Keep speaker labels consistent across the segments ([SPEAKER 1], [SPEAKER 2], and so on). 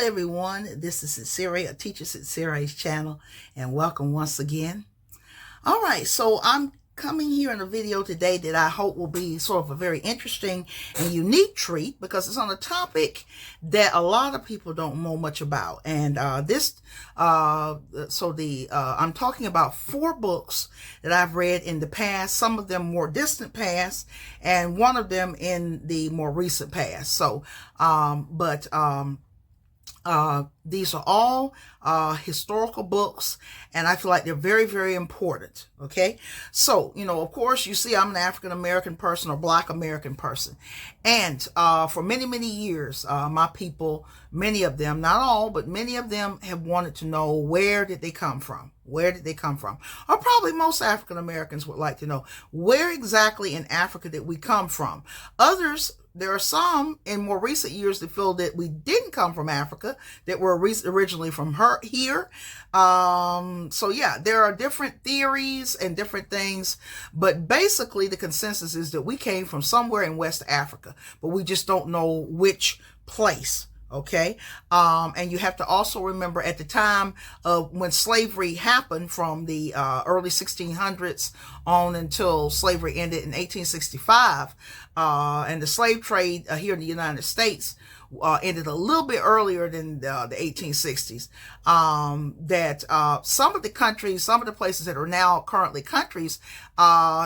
[SPEAKER 1] everyone, this is Sincere, a teacher Sincere's channel, and welcome once again. All right, so I'm coming here in a video today that I hope will be sort of a very interesting and unique treat because it's on a topic that a lot of people don't know much about. And I'm talking about 4 books that I've read in the past, some of them more distant past, and one of them in the more recent past. So, these are all historical books, and I feel like they're very, very important. Okay, so of course, you see, I'm an African American person or Black American person, and for many, many years, my people, many of them, not all, but many of them, have wanted to know, where did they come from? Where did they come from? Or probably most African Americans would like to know, where exactly in Africa did we come from? Others, there are some in more recent years that feel that we didn't come from Africa, that we're originally from here. So yeah, there are different theories and different things, but basically the consensus is that we came from somewhere in West Africa, but we just don't know which place. Okay. And you have to also remember, at the time of when slavery happened, from the early 1600s on until slavery ended in 1865, and the slave trade here in the United States ended a little bit earlier than the 1860s, that some of the countries, some of the places that are now currently countries,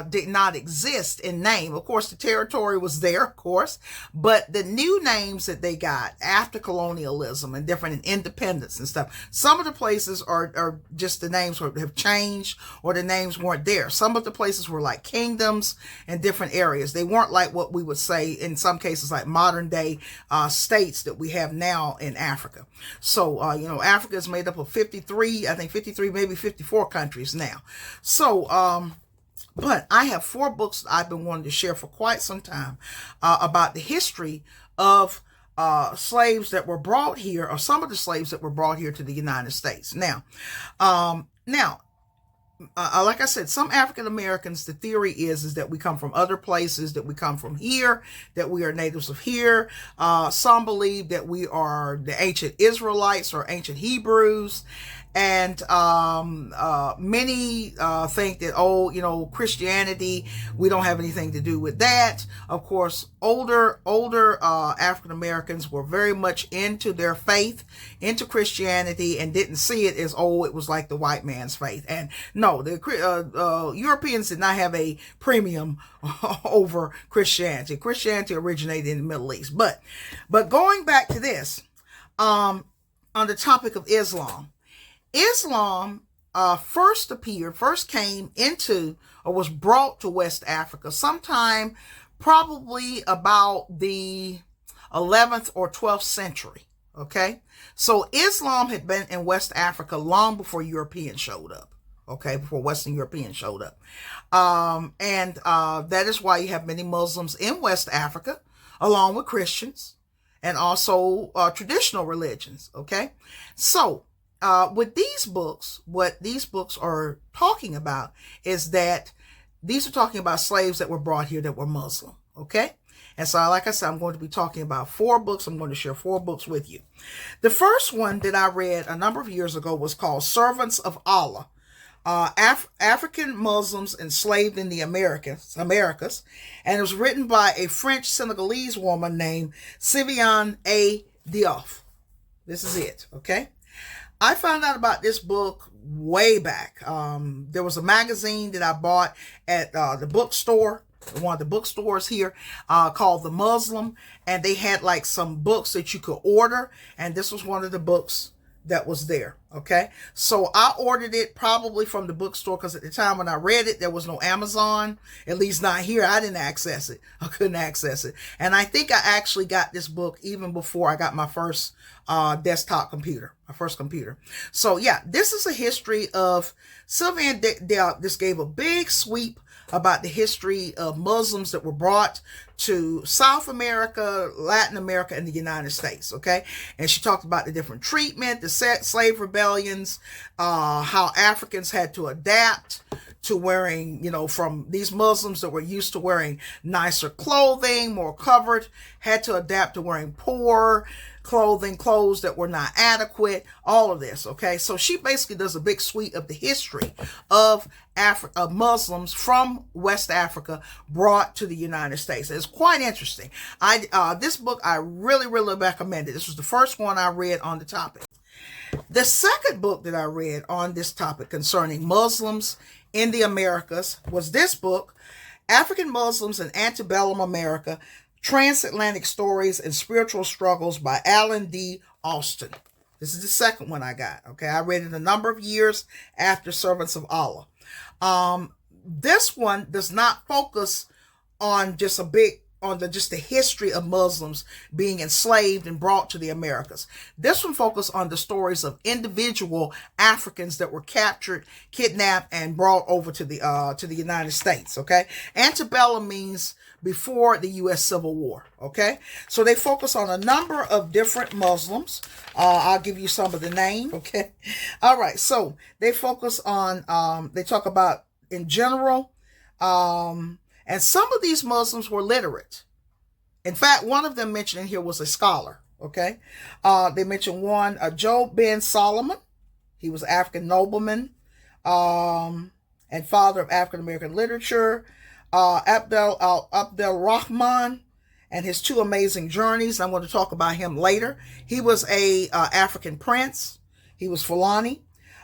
[SPEAKER 1] did not exist in name. Of course, the territory was there, of course, but the new names that they got after colonialism and different independence and stuff, some of the places are just the names have changed, or the names weren't there. Some of the places were like kingdoms and different areas. They weren't like what we would say in some cases like modern day states that we have now in Africa. So, Africa is made up of 53, maybe 54 countries now. So, but I have 4 books that I've been wanting to share for quite some time about the history of slaves that were brought here, or some of the slaves that were brought here to the United States. Now, like I said, some African Americans, the theory is that we come from other places, that we come from here, that we are natives of here. Some believe that we are the ancient Israelites or ancient Hebrews. And many think that, Christianity, we don't have anything to do with that. Of course, older African Americans were very much into their faith, into Christianity, and didn't see it as, it was like the white man's faith. And no, the Europeans did not have a premium over Christianity. Christianity originated in the Middle East. But going back to this, on the topic of Islam. Islam first came into, or was brought to West Africa sometime probably about the 11th or 12th century. Okay, so Islam had been in West Africa long before Europeans showed up. Okay, before Western Europeans showed up. And that is why you have many Muslims in West Africa, along with Christians and also traditional religions. Okay, so with these books, what these books are talking about is that these are talking about slaves that were brought here that were Muslim. Okay. And so, like I said, I'm going to be talking about 4 books. I'm going to share 4 books with you. The first one that I read a number of years ago was called Servants of Allah, African Muslims Enslaved in the Americas. And it was written by a French Senegalese woman named Viviane A. Diouf. This is it. Okay. I found out about this book way back. There was a magazine that I bought at the bookstore, one of the bookstores here, called The Muslim, and they had like some books that you could order, and this was one of the books that was there. Okay, so I ordered it probably from the bookstore, because at the time when I read it, there was no Amazon, at least not here. I didn't access it. I couldn't access it. And I think I actually got this book even before I got my first desktop computer, my first computer. So yeah, this is a history of Viviane Diouf. This gave a big sweep about the history of Muslims that were brought to South America, Latin America, and the United States. Okay. And she talked about the different treatment, the slave rebellions, how Africans had to adapt to wearing, from these Muslims that were used to wearing nicer clothing, more covered, had to adapt to wearing poor, clothes that were not adequate, all of this. Okay, so she basically does a big suite of the history of Muslims from West Africa brought to the United States. It's quite interesting. This book I really recommend it. This was the first one I read on the topic. The second book that I read on this topic concerning Muslims in the Americas was this book, African Muslims in Antebellum America, Transatlantic Stories and Spiritual Struggles by Alan D. Austin. This is the second one I got. Okay, I read it a number of years after Servants of Allah. This one does not focus on just the history of Muslims being enslaved and brought to the Americas. This one focused on the stories of individual Africans that were captured, kidnapped, and brought over to the United States. Okay, antebellum means before the U.S. Civil War. Okay, so they focus on a number of different Muslims. I'll give you some of the names. Okay, all right. So they focus on. They talk about in general. And some of these Muslims were literate. In fact, one of them mentioned in here was a scholar. Okay. They mentioned one, Job bin Solomon. He was an African nobleman and father of African American literature. Abdel Rahman and his two amazing journeys. I'm going to talk about him later. He was a African prince. He was Fulani.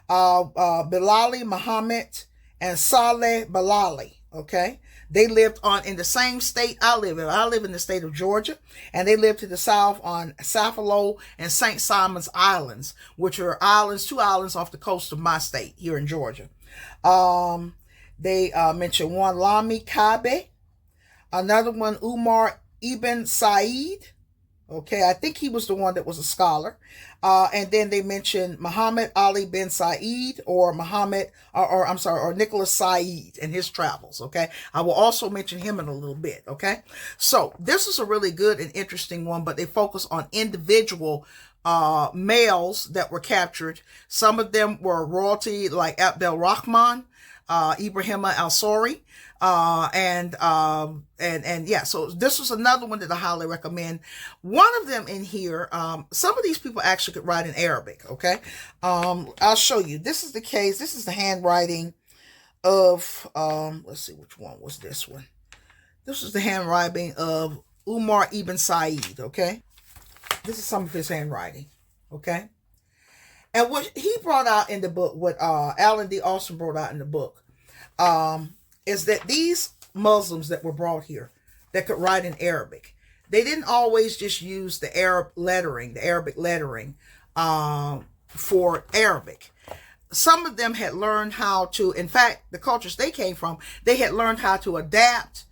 [SPEAKER 1] Bilali Muhammad and Saleh Bilali. Okay. They lived in the same state I live in. I live in the state of Georgia, and they lived to the south on Sapelo and St. Simon's Islands, which are two islands off the coast of my state here in Georgia. They mentioned one, Lami Kabe, another one, Umar ibn Said. Okay, I think he was the one that was a scholar. And then they mentioned Muhammad Ali bin Said or Nicholas Said and his travels. Okay, I will also mention him in a little bit. Okay, so this is a really good and interesting one, but they focus on individual males that were captured. Some of them were royalty, like Abdel Rahman, Ibrahim al-Sori. And yeah, so this was another one that I highly recommend. One of them in here, some of these people actually could write in Arabic. Okay. I'll show you. This is the case. This is the handwriting of, let's see, which one was this one? This is the handwriting of Umar ibn Said. Okay. This is some of his handwriting. Okay. And what he brought out in the book, what Alan D. Austin brought out in the book, is that these Muslims that were brought here that could write in Arabic, they didn't always just use the Arabic lettering for Arabic. Some of them had learned how to, in fact, the cultures they came from, they had learned how to adapt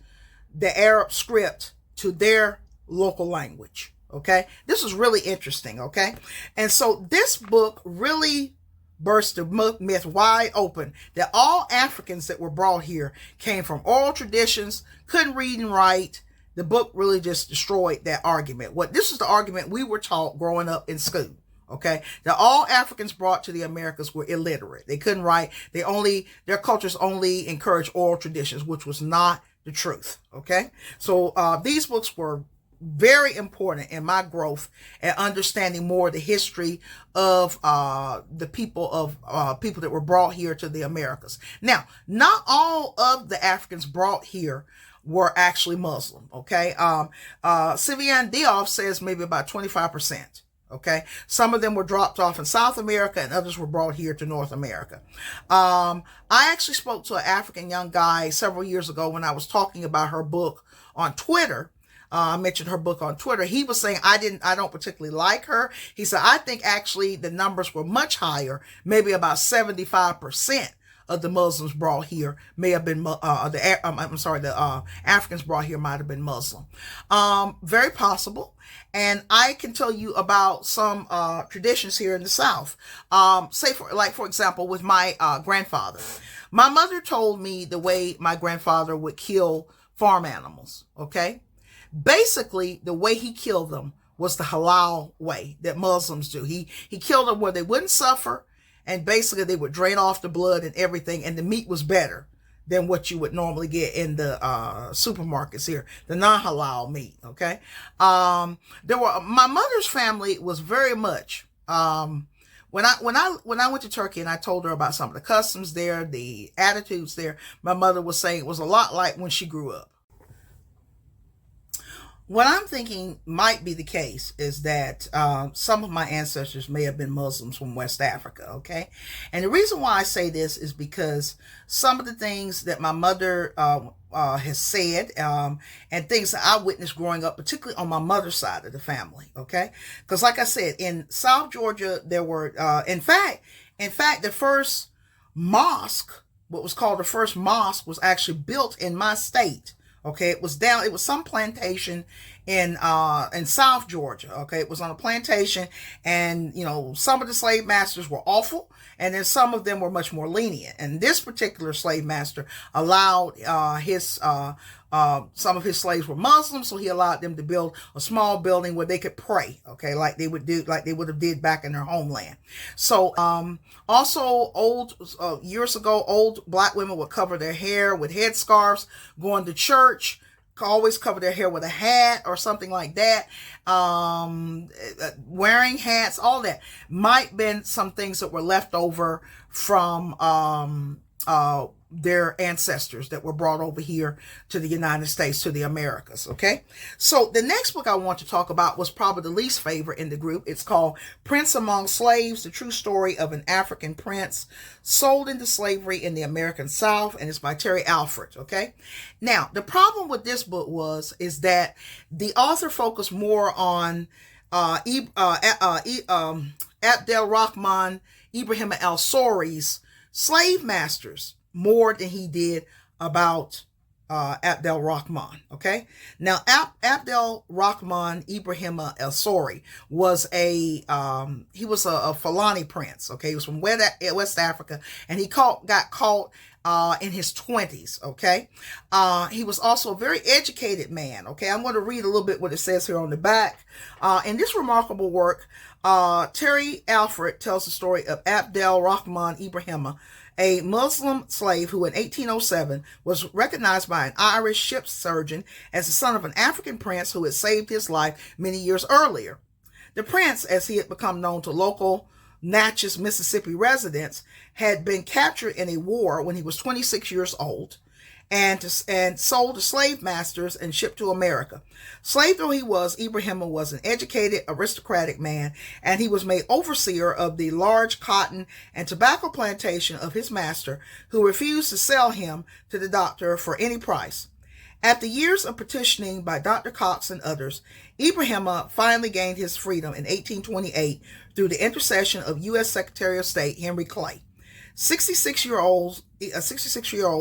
[SPEAKER 1] the Arab script to their local language. Okay, this is really interesting. Okay, and so this book really burst the myth wide open that all Africans that were brought here came from oral traditions, couldn't read and write. The book really just destroyed that argument. This is the argument we were taught growing up in school. Okay, that all Africans brought to the Americas were illiterate. They couldn't write. Their cultures only encouraged oral traditions, which was not the truth. Okay, so these books were very important in my growth and understanding more the history of the people that were brought here to the Americas. Now, not all of the Africans brought here were actually Muslim. Okay, Sivian Diouf says maybe about 25%. Okay, some of them were dropped off in South America and others were brought here to North America. I actually spoke to an African young guy several years ago when I was talking about her book on Twitter. I mentioned her book on Twitter. He was saying I don't particularly like her. He said, I think actually the numbers were much higher, maybe about 75% of the Muslims brought here may have been, the Africans brought here might have been Muslim. Very possible. And I can tell you about some traditions here in the South. For example, with my grandfather. My mother told me the way my grandfather would kill farm animals, okay? Basically, the way he killed them was the halal way that Muslims do. He killed them where they wouldn't suffer, and basically they would drain off the blood and everything, and the meat was better than what you would normally get in the supermarkets here, the non-halal meat. Okay. My mother's family was very much, when I went to Turkey and I told her about some of the customs there, the attitudes there, my mother was saying it was a lot like when she grew up. What I'm thinking might be the case is that some of my ancestors may have been Muslims from West Africa, okay? And the reason why I say this is because some of the things that my mother has said and things that I witnessed growing up, particularly on my mother's side of the family, okay? Because like I said, in South Georgia, there were, in fact, the first mosque, what was called the first mosque, was actually built in my state. Okay, it was some plantation in South Georgia. Okay, it was on a plantation, and some of the slave masters were awful, and then some of them were much more lenient. And this particular slave master allowed some of his slaves were Muslims, so he allowed them to build a small building where they could pray. Okay, like they would have did back in their homeland. So also years ago, old black women would cover their hair with headscarves, going to church, always cover their hair with a hat or something like that. Wearing hats, all that might have been some things that were left over from their ancestors that were brought over here to the United States, to the Americas. Okay, so the next book I want to talk about was probably the least favorite in the group. It's called Prince Among Slaves: The True Story of an African Prince Sold into Slavery in the American South, and it's by Terry Alfred. Okay, now the problem with this book is that the author focused more on Abdel-Rahman Ibrahim al-Sori's slave masters more than he did about Abdel-Rahman. Okay, now Abdel-Rahman Ibrahim al-Sori was a Fulani prince. Okay, he was from West Africa, and he got caught in his 20s. Okay, he was also a very educated man. Okay, I'm going to read a little bit what it says here on the back. In this remarkable work, Terry Alfred tells the story of Abdel-Rahman Ibrahim, a Muslim slave who in 1807 was recognized by an Irish ship surgeon as the son of an African prince who had saved his life many years earlier. The prince, as he had become known to local Natchez, Mississippi residents, had been captured in a war when he was 26 years old and sold to slave masters and shipped to America. Slave though he was, Ibrahim was an educated, aristocratic man, and he was made overseer of the large cotton and tobacco plantation of his master, who refused to sell him to the doctor for any price. After years of petitioning by Dr. Cox and others, Ibrahim finally gained his freedom in 1828 through the intercession of U.S. Secretary of State Henry Clay. 66-year-old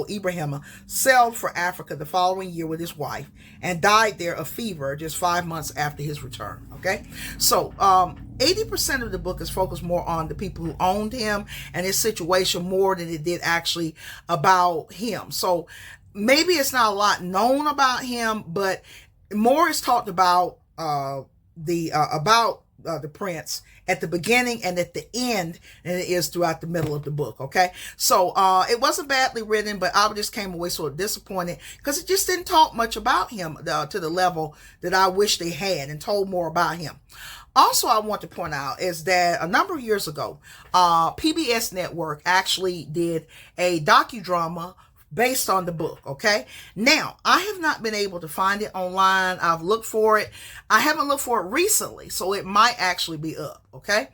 [SPEAKER 1] Ibrahim sailed for Africa the following year with his wife and died there of fever just 5 months after his return. Okay, so 80% of the book is focused more on the people who owned him and his situation more than it did actually about him. So maybe it's not a lot known about him, but more is talked about the prince at the beginning and at the end than it is throughout the middle of the book. Okay, so it wasn't badly written, but I just came away sort of disappointed because it just didn't talk much about him to the level that I wish they had and told more about him. Also, I want to point out is that a number of years ago, PBS Network actually did a docudrama based on the book. Okay, now I have not been able to find it online. I've looked for it. I haven't looked for it recently, so it might actually be up. Okay,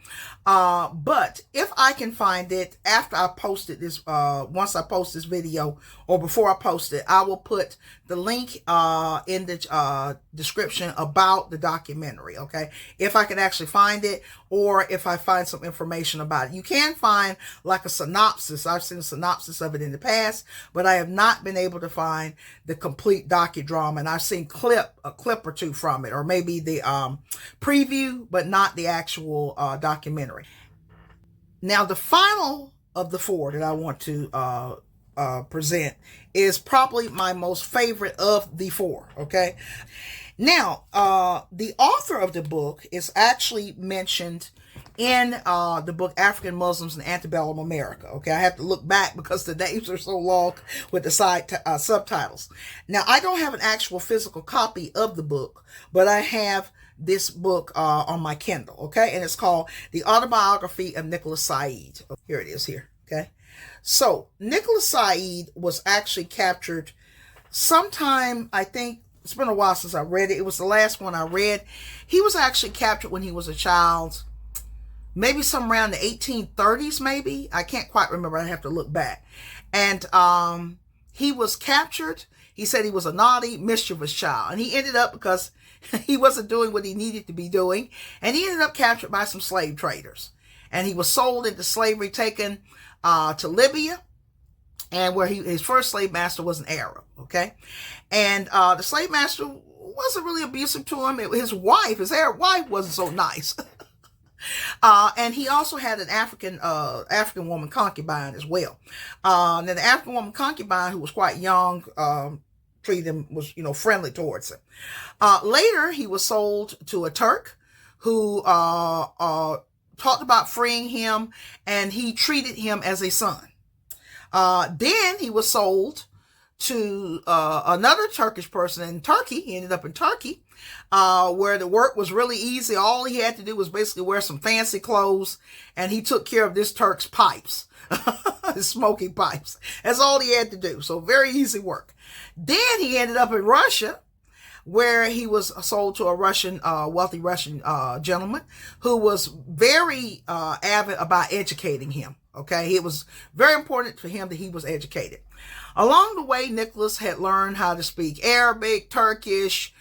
[SPEAKER 1] but if I can find it after I posted this, once I post this video or before I post it, I will put the link in the description about the documentary. Okay, if I can actually find it, or if I find some information about it. You can find like a synopsis. I've seen a synopsis of it in the past, but I have not been able to find the complete docudrama, and I've seen a clip or two from it, or maybe the preview, but not the actual documentary. Now, the final of the four that I want to present is probably my most favorite of the four. Okay, now the author of the book is actually mentioned in the book African Muslims in Antebellum America. Okay, I have to look back because the names are so long with the subtitles. Now, I don't have an actual physical copy of the book, but I have this book on my Kindle, okay? And it's called The Autobiography of Nicholas Said. Here it is here, okay? So, Nicholas Said was actually captured sometime, I think, it's been a while since I read it. It was the last one I read. He was actually captured when he was a child, maybe some around the 1830s, maybe. I can't quite remember. I have to look back. And he was captured. He said he was a naughty, mischievous child. And he ended up, because he wasn't doing what he needed to be doing, and he ended up captured by some slave traders. And he was sold into slavery, taken to Libya, and where his first slave master was an Arab, okay? And the slave master wasn't really abusive to him. His Arab wife, wasn't so nice. And he also had an African woman concubine as well. And the African woman concubine, who was quite young, treated him, was, friendly towards him. Later, he was sold to a Turk who talked about freeing him, and he treated him as a son. Then he was sold to another Turkish person in Turkey. He ended up in Turkey, where the work was really easy. All he had to do was basically wear some fancy clothes, and he took care of this Turk's pipes, his smoking pipes. That's all he had to do. So very easy work. Then he ended up in Russia, where he was sold to a wealthy Russian gentleman who was very avid about educating him. Okay, it was very important for him that he was educated. Along the way, Nicholas had learned how to speak Arabic, Turkish.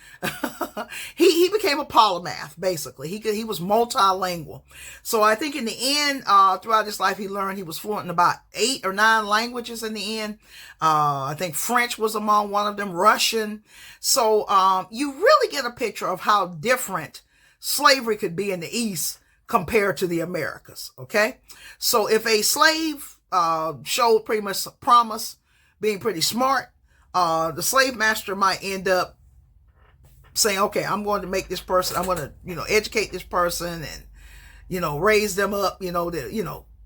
[SPEAKER 1] He became a polymath, basically. He was multilingual. So I think in the end, throughout his life, he was fluent in about 8 or 9 languages in the end. I think French was among one of them, Russian. So you really get a picture of how different slavery could be in the East compared to the Americas, okay? So if a slave showed pretty much promise, being pretty smart, the slave master might end up saying, okay, I'm going to make this person, I'm going to, educate this person and, raise them up,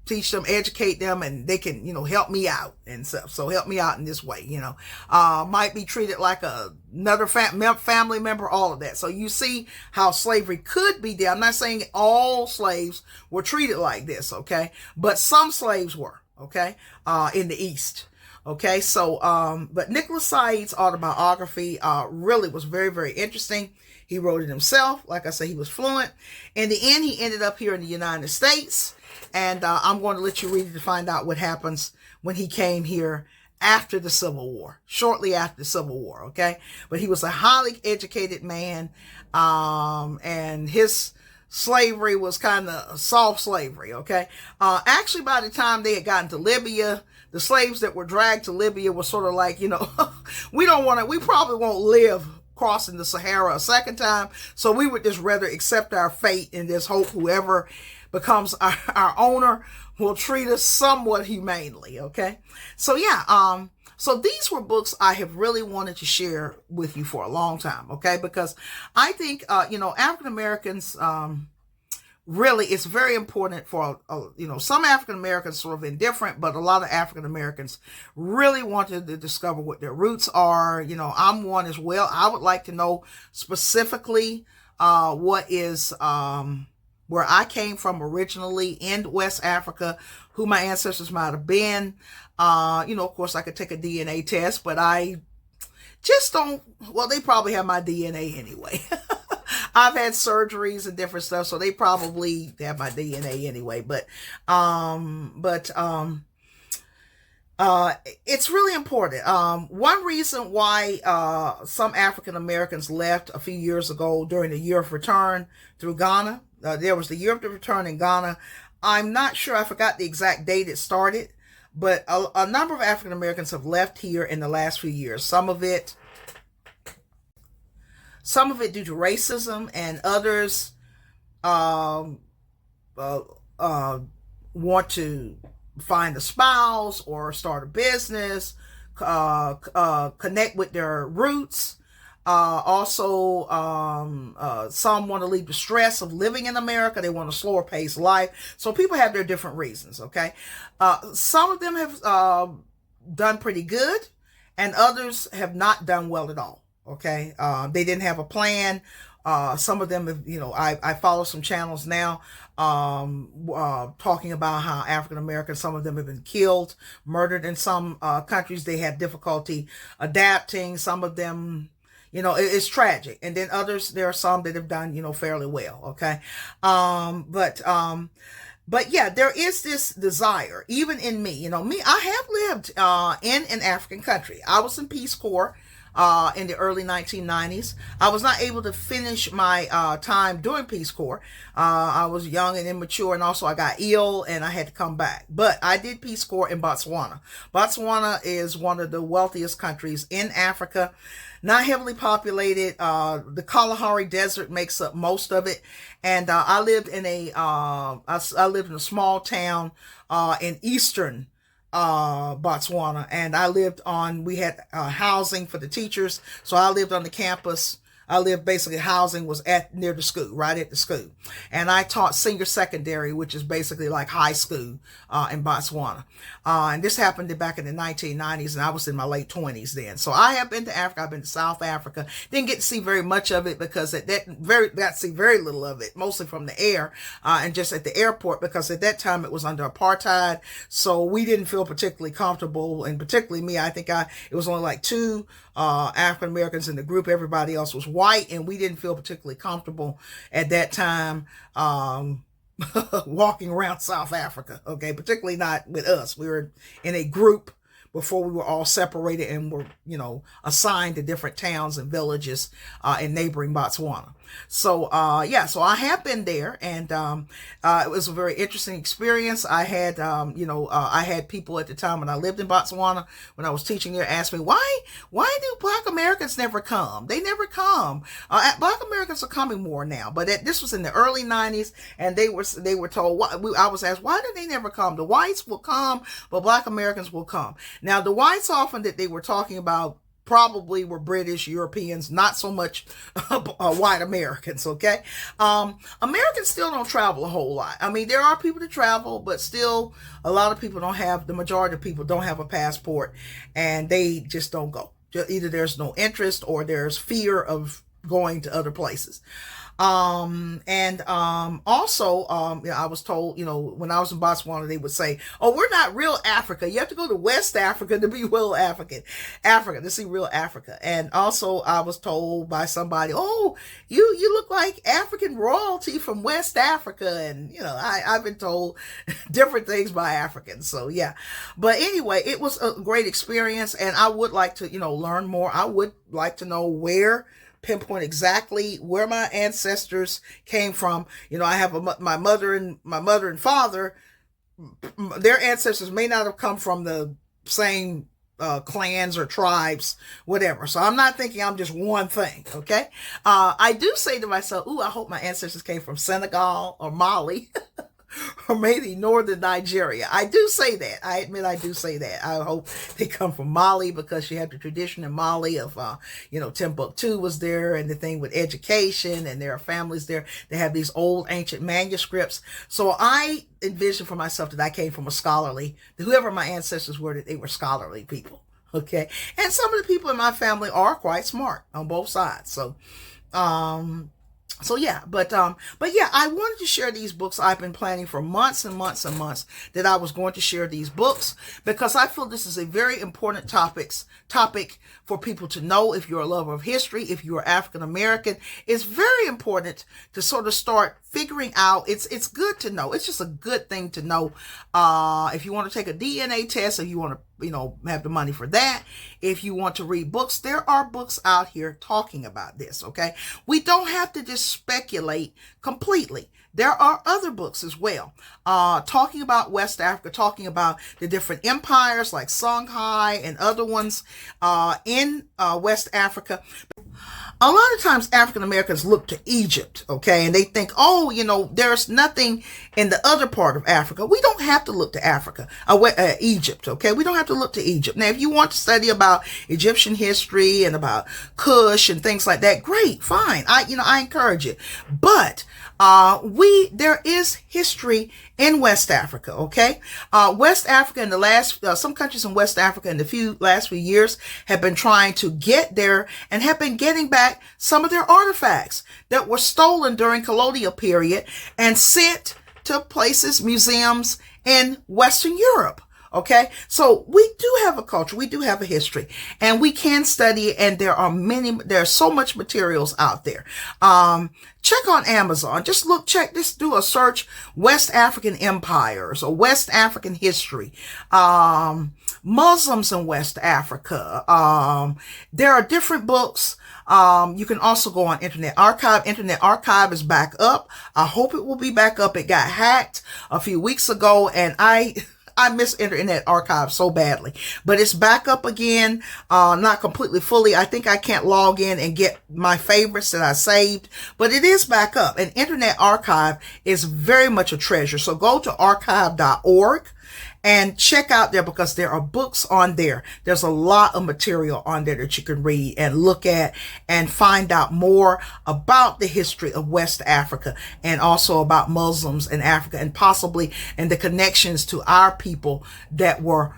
[SPEAKER 1] teach them, educate them, and they can, help me out and stuff. So help me out in this way, might be treated like another family member, all of that. So you see how slavery could be there. I'm not saying all slaves were treated like this, okay? But some slaves were, okay, in the East. Okay, so, but Nicholas Said's autobiography really was very, very interesting. He wrote it himself. Like I said, he was fluent. In the end, he ended up here in the United States. And I'm going to let you read it to find out what happens when he came here after the Civil War, shortly after the Civil War, okay? But he was a highly educated man, and his slavery was kind of soft slavery, okay? Actually, by the time they had gotten to Libya, the slaves that were dragged to Libya were sort of like, we probably won't live crossing the Sahara a second time, so we would just rather accept our fate and just hope whoever becomes our owner will treat us somewhat humanely, okay? So yeah, so these were books I have really wanted to share with you for a long time, okay? Because I think, African Americans, really, it's very important for, some African Americans sort of indifferent, but a lot of African Americans really wanted to discover what their roots are. I'm one as well. I would like to know specifically what is, where I came from originally in West Africa, who my ancestors might have been. Of course, I could take a DNA test, but I just don't, well, they probably have my DNA anyway. I've had surgeries and different stuff, so they probably have my DNA anyway. But it's really important. One reason why some African Americans left a few years ago during the year of return through Ghana, there was the year of the return in Ghana. I'm not sure, I forgot the exact date it started, but a number of African Americans have left here in the last few years. Some of it due to racism, and others want to find a spouse or start a business, connect with their roots. Also, some want to leave the stress of living in America. They want a slower paced life. So people have their different reasons, okay? Some of them have done pretty good, and others have not done well at all, okay? They didn't have a plan. Some of them have, I follow some channels now talking about how African Americans, some of them have been killed, murdered in some countries. They have difficulty adapting. Some of them, it's tragic. And then others, there are some that have done, fairly well. Okay. But yeah, there is this desire, even in me, I have lived in an African country. I was in Peace Corps in the early 1990s. I was not able to finish my time doing Peace Corps. I was young and immature, and also I got ill and I had to come back. But I did Peace Corps in Botswana. Botswana is one of the wealthiest countries in Africa. Not heavily populated. The Kalahari Desert makes up most of it. And I lived in a small town in eastern Botswana, and we had housing for the teachers, so I lived on the campus. Basically, housing was near the school, right at the school. And I taught senior secondary, which is basically like high school in Botswana. And this happened back in the 1990s, and I was in my late 20s then. So I have been to Africa. I've been to South Africa. Didn't get to see very much of it because got to see very little of it, mostly from the air and just at the airport, because at that time it was under apartheid. So we didn't feel particularly comfortable, and particularly me. I think it was only like two African Americans in the group. Everybody else was white, and we didn't feel particularly comfortable at that time walking around South Africa, okay? Particularly not with us. We were in a group before we were all separated and were, assigned to different towns and villages in neighboring Botswana. So, so I have been there, and it was a very interesting experience. I had, I had people at the time when I lived in Botswana, when I was teaching there, ask me, why do Black Americans never come? They never come. Black Americans are coming more now, but this was in the early 90s, and they were told, I was asked, why do they never come? The whites will come, but Black Americans will come. Now, the whites often that they were talking about probably were British, Europeans, not so much white Americans, okay? Americans still don't travel a whole lot. I mean, there are people that travel, but still a lot of people the majority of people don't have a passport, and they just don't go. Either there's no interest or there's fear of going to other places. Also, I was told, when I was in Botswana, they would say, oh, we're not real Africa. You have to go to West Africa to be real Africa, to see real Africa. And also I was told by somebody, oh, you look like African royalty from West Africa. And, I've been told different things by Africans. So yeah, but anyway, it was a great experience, and I would like to, learn more. I would like to know pinpoint exactly where my ancestors came from. I have my mother and father. Their ancestors may not have come from the same clans or tribes, whatever. So I'm not thinking I'm just one thing. Okay. I do say to myself, I hope my ancestors came from Senegal or Mali. Or maybe northern Nigeria. I do say that. I admit I do say that. I hope they come from Mali, because you have the tradition in Mali of, Timbuktu was there, and the thing with education, and there are families there that have these old ancient manuscripts. So I envision for myself that I came from whoever my ancestors were, that they were scholarly people. Okay. And some of the people in my family are quite smart on both sides. So yeah, but yeah, I wanted to share these books. I've been planning for months and months and months that I was going to share these books, because I feel this is a very important topic for people to know. If you're a lover of history, if you're African American, it's very important to sort of start figuring out. It's good to know. It's just a good thing to know. If you want to take a DNA test, if you want to have the money for that. If you want to read books, there are books out here talking about this, okay? We don't have to just speculate completely. There are other books as well, talking about West Africa, talking about the different empires like Songhai and other ones in West Africa. A lot of times African Americans look to Egypt, okay, and they think, oh, there's nothing in the other part of Africa. We don't have to look to Egypt, okay? We don't have to look to Egypt. Now, if you want to study about Egyptian history and about Kush and things like that, great, fine. I encourage it. But there is history in West Africa, okay? West Africa in the last, some countries in West Africa in the last few years have been trying to get there and have been getting back some of their artifacts that were stolen during colonial period and sent to places, museums in Western Europe. Okay, so we do have a culture, we do have a history, and we can study it, and there's so much materials out there. Check on Amazon, just do a search, West African empires or West African history, Muslims in West Africa. There are different books. You can also go on Internet Archive. Internet Archive is back up. I hope it will be back up. It got hacked a few weeks ago, and I miss Internet Archive so badly, but it's back up again, not completely fully. I think I can't log in and get my favorites that I saved, but it is back up, and Internet Archive is very much a treasure. So go to archive.org and check out there, because there are books on there. There's a lot of material on there that you can read and look at and find out more about the history of West Africa, and also about Muslims in Africa, and possibly and the connections to our people that were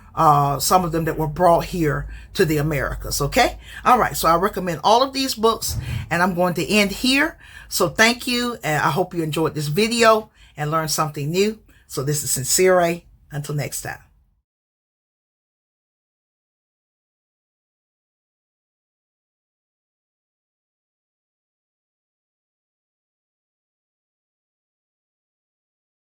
[SPEAKER 1] some of them that were brought here to the Americas. Okay. All right. So I recommend all of these books, and I'm going to end here. So thank you. And I hope you enjoyed this video and learned something new. So this is Sincere. Until next time.